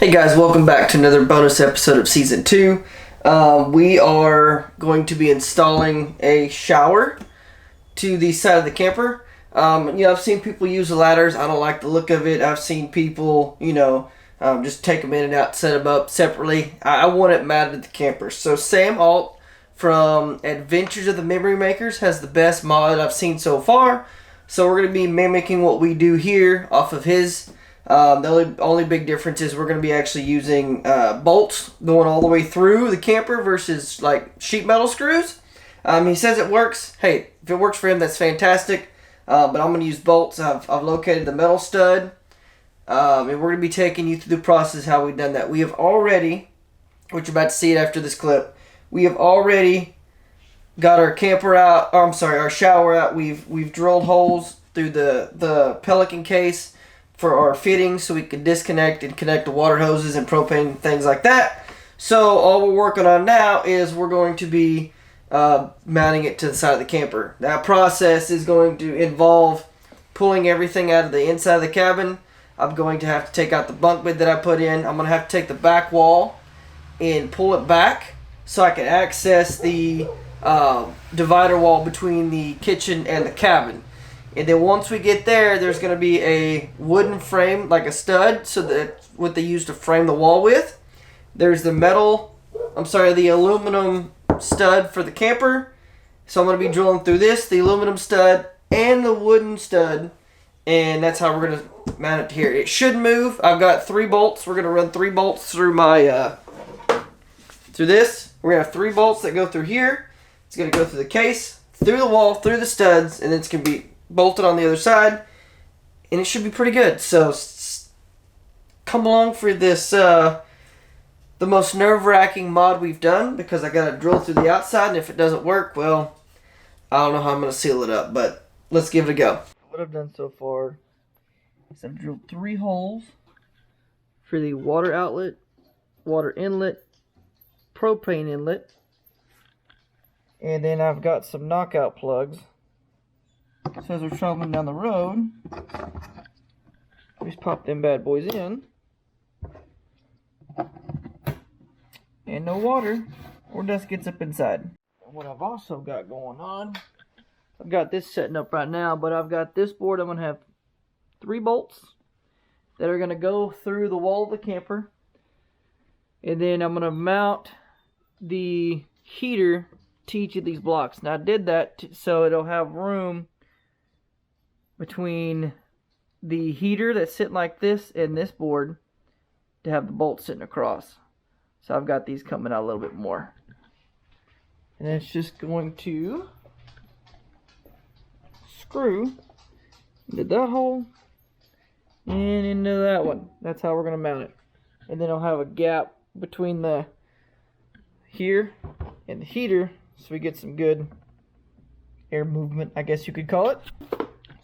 Hey guys, welcome back to another bonus episode of Season 2. We are going to be installing a shower to the side of the camper. I've seen people use the ladders. I don't like the look of it. I've seen people, just take them in and out, set them up separately. I want it mounted to the camper. So Sam Alt from Adventures of the Memory Makers has the best mod I've seen so far. So we're going to be mimicking what we do here off of his. The only big difference is we're going to be actually using bolts going all the way through the camper versus like sheet metal screws. He says it works. Hey, if it works for him, that's fantastic. But I'm going to use bolts. I've located the metal stud. And we're going to be taking you through the process how we've done that. We have already, which you're about to see it after this clip, we have already got our camper out. Our shower out. We've drilled holes through the Pelican case for our fittings so we can disconnect and connect the water hoses and propane, things like that. So all we're working on now is we're going to be mounting it to the side of the camper. That process is going to involve pulling everything out of the inside of the cabin. I'm going to have to take out the bunk bed that I put in. I'm going to have to take the back wall and pull it back so I can access the divider wall between the kitchen and the cabin. And then once we get there, there's going to be a wooden frame, like a stud, so that's what they use to frame the wall with. There's the the aluminum stud for the camper. So I'm going to be drilling through this, the aluminum stud, and the wooden stud. And that's how we're going to mount it here. It should move. I've got 3 bolts. We're going to run 3 bolts through through this. We're going to have 3 bolts that go through here. It's going to go through the case, through the wall, through the studs, and then it's going to be bolted on the other side, and it should be pretty good. So come along for this the most nerve-wracking mod we've done, because I gotta drill through the outside, and if it doesn't work, well, I don't know how I'm gonna seal it up, but let's give it a go. What I've done so far is I've drilled 3 holes for the water outlet, water inlet, propane inlet, and then I've got some knockout plugs. So as we're traveling down the road, we just pop them bad boys in. And no water or dust gets up inside. What I've also got going on, I've got this setting up right now, but I've got this board. I'm going to have 3 bolts that are going to go through the wall of the camper. And then I'm going to mount the heater to each of these blocks. Now I did that so it'll have room between the heater that's sitting like this and this board to have the bolt sitting across. So I've got these coming out a little bit more. And it's just going to screw into that hole and into that one. That's how we're going to mount it. And then I'll have a gap between the here and the heater so we get some good air movement, I guess you could call it.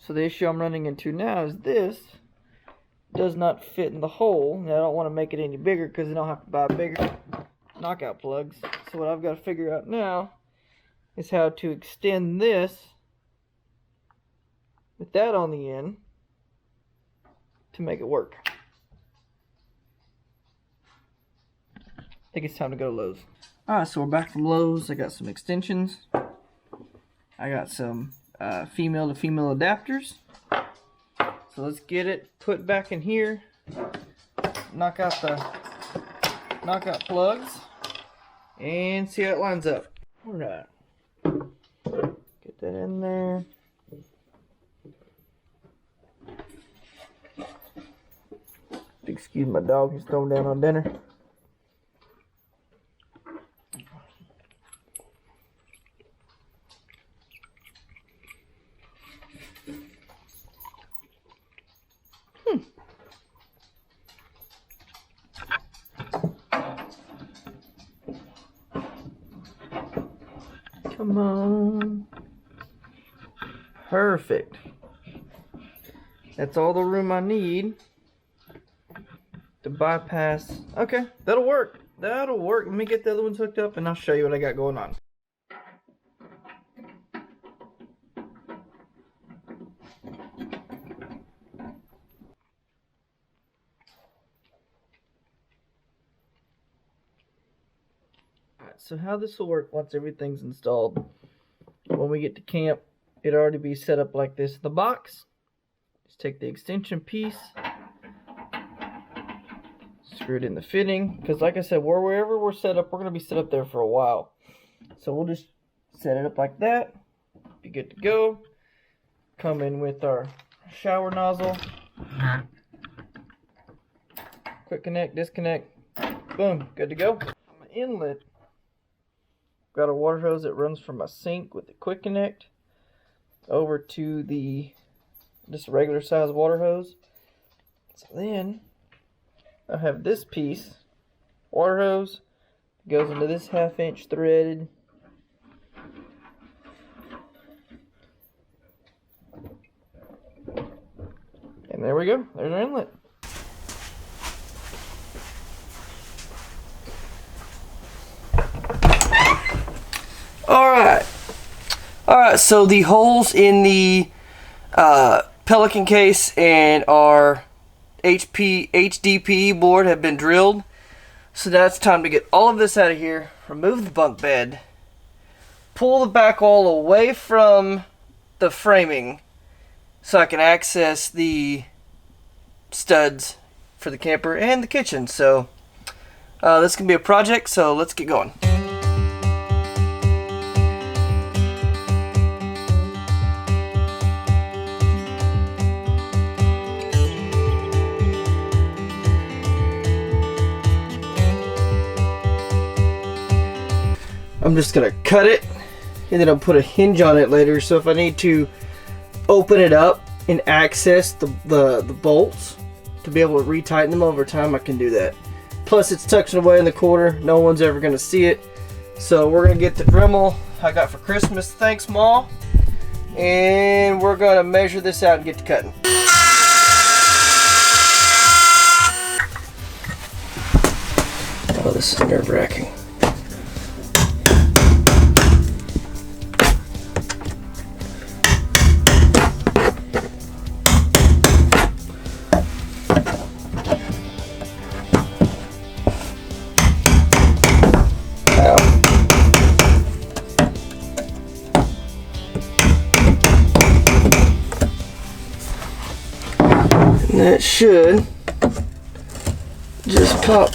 So the issue I'm running into now is this does not fit in the hole. Now I don't want to make it any bigger because then I'll have to buy bigger knockout plugs. So what I've got to figure out now is how to extend this with that on the end to make it work. I think it's time to go to Lowe's. Alright, so we're back from Lowe's. I got some extensions. I got some female to female adapters. So let's get it put back in here. Knock out plugs and see how it lines up. Alright. Get that in there. Excuse my dog, he's throwing down on dinner. Come on. Perfect. That's all the room I need to bypass. Okay, that'll work. That'll work. Let me get the other ones hooked up and I'll show you what I got going on. Alright, so how this will work once everything's installed. When we get to camp, it'll already be set up like this in the box. Just take the extension piece, screw it in the fitting, because like I said, wherever we're set up, we're going to be set up there for a while. So we'll just set it up like that, be good to go. Come in with our shower nozzle, quick connect, disconnect, boom, good to go. My inlet, got a water hose that runs from my sink with the quick connect over to the just a regular size water hose. So then I have this piece, water hose, goes into this 1/2 inch threaded. And there we go, there's our inlet. Alright, so the holes in the Pelican case and our HDPE board have been drilled. So now it's time to get all of this out of here, remove the bunk bed, pull the back wall away from the framing so I can access the studs for the camper and the kitchen. So this can be a project, so let's get going. I'm just gonna cut it and then I'll put a hinge on it later, so if I need to open it up and access the bolts to be able to retighten them over time, I can do that. Plus it's tucked away in the corner, no one's ever gonna see it. So we're gonna get the Dremel I got for Christmas, thanks Ma, and we're gonna measure this out and get to cutting. Oh, this is nerve-wracking. That should just pop.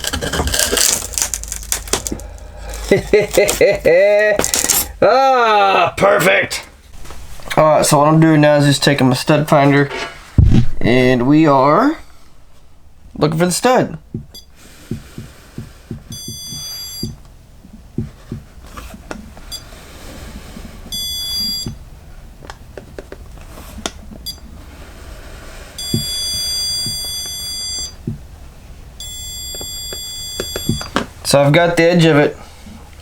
Ah, perfect. Alright, so what I'm doing now is just taking my stud finder and we are looking for the stud. So I've got the edge of it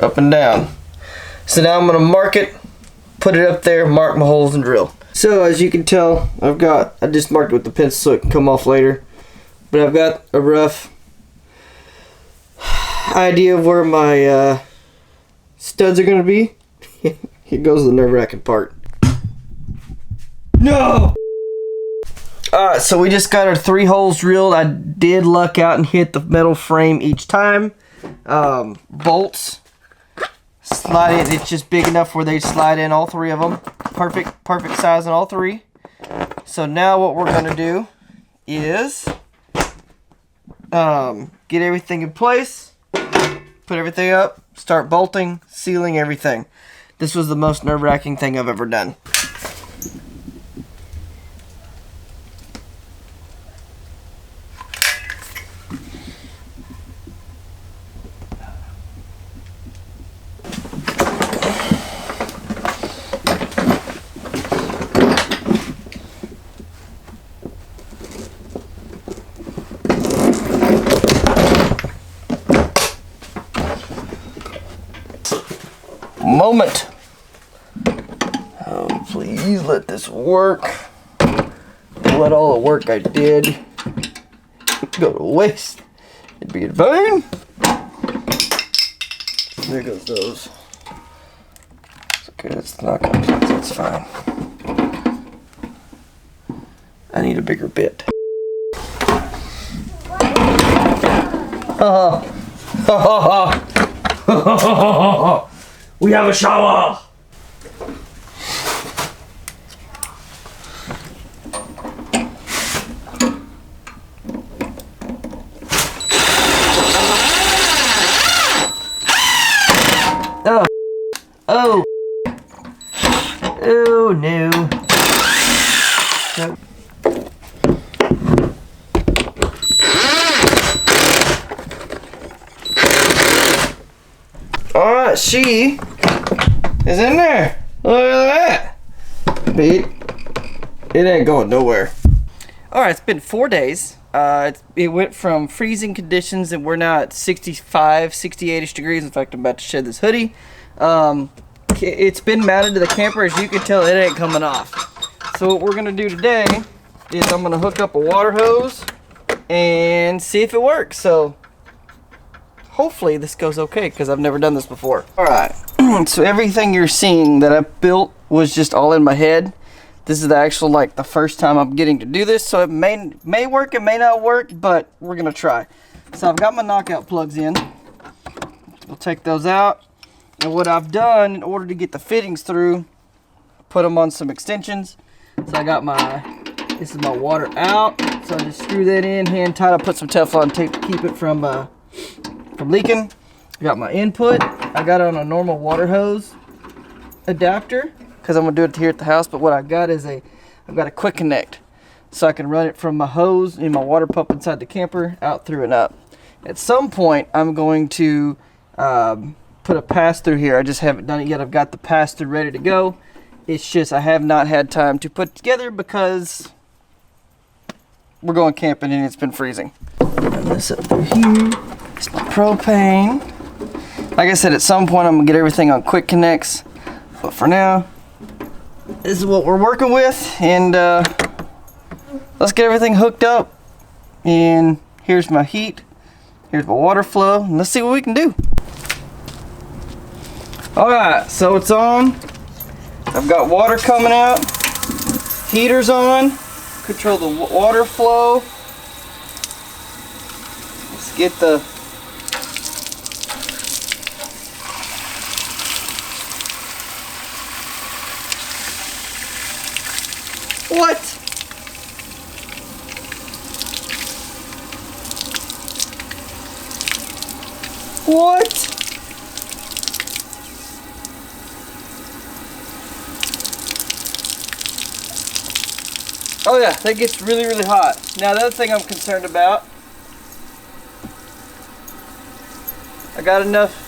up and down. So now I'm going to mark it, put it up there, mark my holes and drill. So as you can tell, I just marked it with the pencil so it can come off later. But I've got a rough idea of where my studs are going to be. Here goes the nerve-wracking part. No! Alright, so we just got our 3 holes drilled. I did luck out and hit the metal frame each time. Bolts slide in, it's just big enough where they slide in, all 3 of them, perfect size in all 3. So now what we're going to do is get everything in place, put everything up, start bolting, sealing everything. This was the most nerve-wracking thing I've ever done. Moment. Oh, please let this work. Let all the work I did go to waste. It'd be in vain. There goes those. It's okay, it's not gonna, it's fine. I need a bigger bit. We have a shower. Oh. Oh. Oh no. No. Alright, she is in there. Look at that. Pete, it ain't going nowhere. Alright, it's been 4 days. It went from freezing conditions and we're now at 65, 68-ish degrees. In fact, I'm about to shed this hoodie. It's been mounted to the camper. As you can tell, it ain't coming off. So what we're going to do today is I'm going to hook up a water hose and see if it works. So hopefully this goes okay because I've never done this before. Alright, so everything you're seeing that I built was just all in my head. This is the actual, like, the first time I'm getting to do this, so it may work, it may not work, but we're gonna try. So I've got my knockout plugs in. We'll take those out. And what I've done in order to get the fittings through, put them on some extensions. So I got this is my water out. So I just screw that in, hand tight. I put some Teflon tape to keep it from leaking. I got my input. I got it on a normal water hose adapter, because I'm gonna do it here at the house. But what I got is I've got a quick connect, so I can run it from my hose in my water pump inside the camper out through and up. At some point, I'm going to put a pass through here. I just haven't done it yet. I've got the pass through ready to go. It's just I have not had time to put it together because we're going camping and it's been freezing. Run this up through here. It's my propane. Like I said, at some point I'm gonna get everything on quick connects, but for now, this is what we're working with, and let's get everything hooked up. And here's my heat, here's my water flow, and let's see what we can do. Alright, so it's on. I've got water coming out, heater's on, control the water flow. Let's get the What? What? Oh yeah, that gets really, really hot. Now the other thing I'm concerned about, I got enough.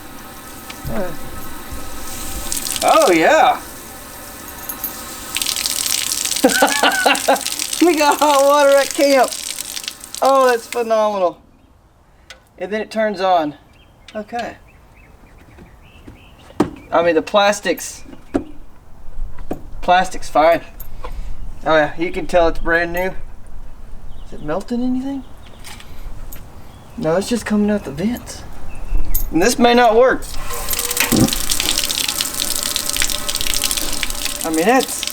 Oh yeah. We got hot water at camp. Oh, that's phenomenal. And then it turns on. Okay. I mean, the plastic's fine. Oh yeah, you can tell it's brand new. Is it melting anything? No, it's just coming out the vents. And this may not work. I mean, that's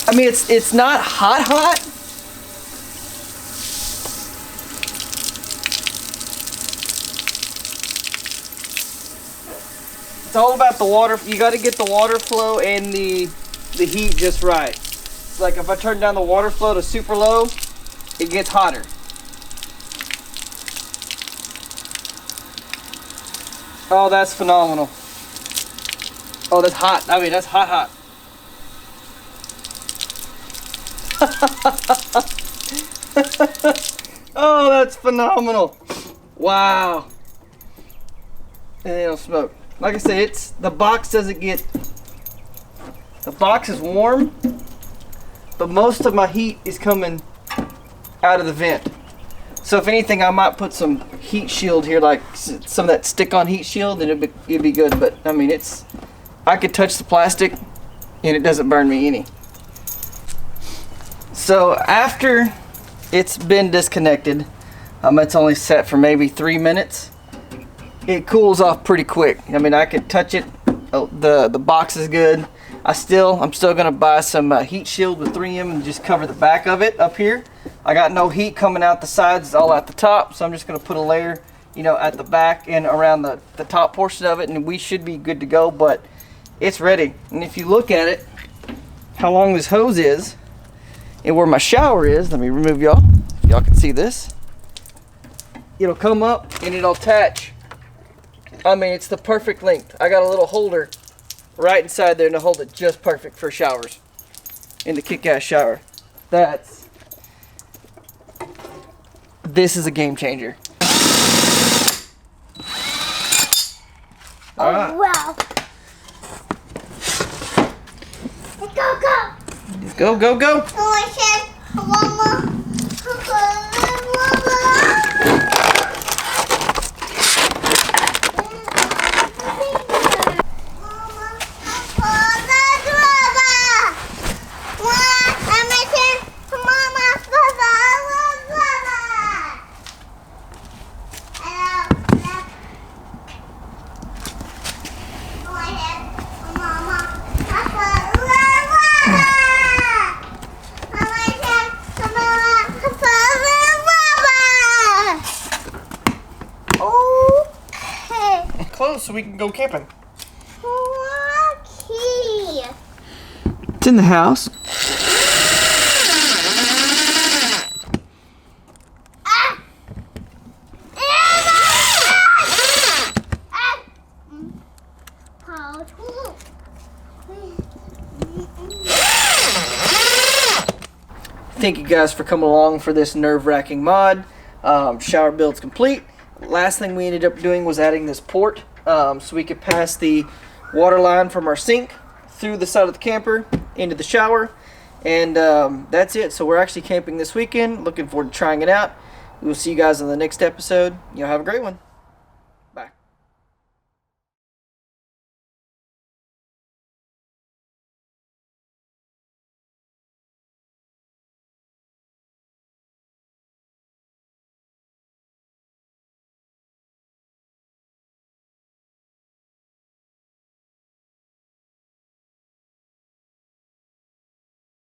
I mean, it's not hot. It's all about the water. You got to get the water flow and the heat just right. It's like if I turn down the water flow to super low, it gets hotter. Oh, that's phenomenal. Oh, that's hot. I mean, that's hot. Oh, that's phenomenal. Wow. And it'll smoke. Like I said, the box doesn't get, the box is warm, but most of my heat is coming out of the vent. So if anything, I might put some heat shield here, like some of that stick-on heat shield, and it'd be good. But I mean, I could touch the plastic and it doesn't burn me any. So after it's been disconnected, it's only set for maybe 3 minutes. It cools off pretty quick. I mean, I could touch it. Oh, the box is good. I'm still gonna buy some heat shield with 3M and just cover the back of it up here. I got no heat coming out the sides, it's all at the top, so I'm just going to put a layer, you know, at the back and around the top portion of it, and we should be good to go. But it's ready. And if you look at it, how long this hose is and where my shower is, let me remove y'all, y'all can see this. It'll come up and it'll attach. I mean, it's the perfect length. I got a little holder right inside there to hold it just perfect for showers in the kick-ass shower. This is a game changer. All right. Wow. Go, go. Go, go, go. Close so we can go camping. Key. It's in the house. Thank you guys for coming along for this nerve-wracking mod. Shower build's complete. Last thing we ended up doing was adding this port so we could pass the water line from our sink through the side of the camper into the shower, and that's it. So we're actually camping this weekend. Looking forward to trying it out. We will see you guys in the next episode. Y'all have a great one.